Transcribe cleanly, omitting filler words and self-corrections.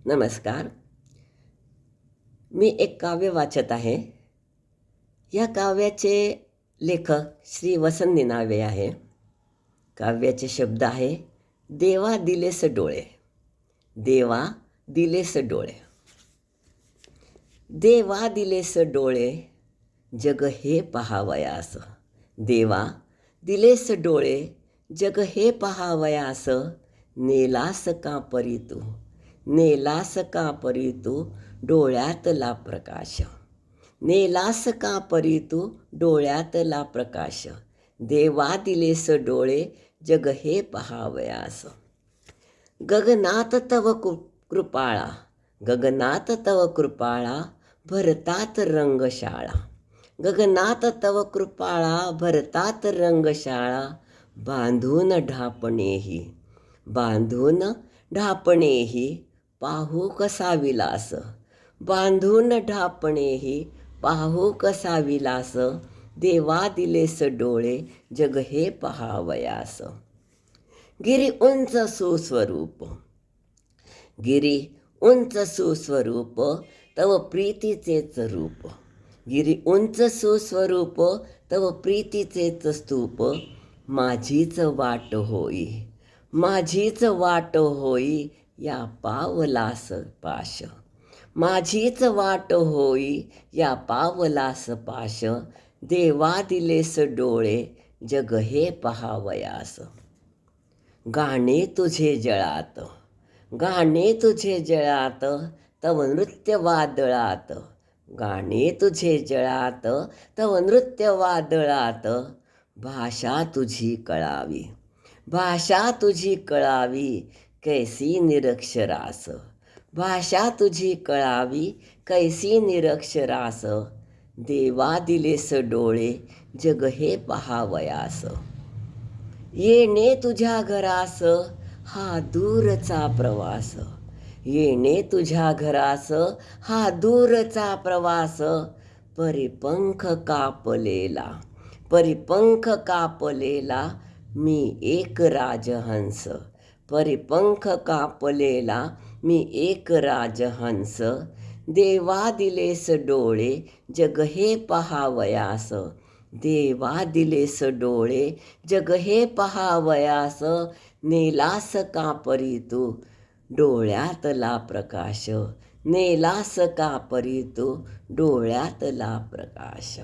नमस्कार. मी एक काव्य वाचत आहे. या काव्याचे लेखक श्री वसंत निनावे आहे. काव्याचे शब्द आहे, देवा दिलेस डोळे. देवा दिलेस डोळे. देवा दिलेस डोळे, जग हे पहावयास. देवा दिलेस डोळे, जग हे पहावयास. नेलास का परी तू, नेलास का परी तू, डोळ्यातला प्रकाश. नेलास का परी तू, डोळ्यातला प्रकाश. देवा दिलेस डोळे, जग हे पहावयास. गगनात तव कृपाळा, गगनात तव कृपाळा, भरतात रंगशाळा. गगनात तव कृपाळा, भरतात रंगशाळा. बांधून ढापणेही, बांधून ढापणेही, पाहू कसा विलास. बांधून ढापणेही, पाहू कसा विलास. देवा दिलेस डोळे, जग हे पहावयास. गिरी उंच सुस्वरूप, गिरी उंच सुस्वरूप, तव प्रीतीचेच रूप. गिरी उंच सुस्वरूप, तव प्रीतीचेच स्तूप. माझीच वाट होई, माझीच वाट होई, या पावलास पाश. माझीच वाट होई, या पावलास पाश. देवा दिलेस डोळे, जग हे पहावयास. गाणे तुझे जळात, गाणे तुझे जळात, तव नृत्य वादळात. गाणे तुझे जळात, तव नृत्य वादळात. भाषा तुझी कळावी, भाषा तुझी कळावी, कैसी निरक्षरास. भाषा तुझी कळावी, कैसी निरक्षरास. देवा दिलेस डोळे, जग हे पहावयास. येणे तुझ्या घरास, हा दूरचा प्रवास. येणे तुझ्या घरास, हा दूरचा प्रवास. परिपंख कापलेला, परिपंख कापलेला, मी एक राजहंस. परिपंख कापलेला, मी एक राजहंस. देवा दिलेस डोळे, जग हे पहावयास. देवा दिलेस डोळे, जग हे पहावयास. नेलास का परी तू, डोळ्यातला प्रकाश. नेलास का परी तू, डोळ्यातला प्रकाश.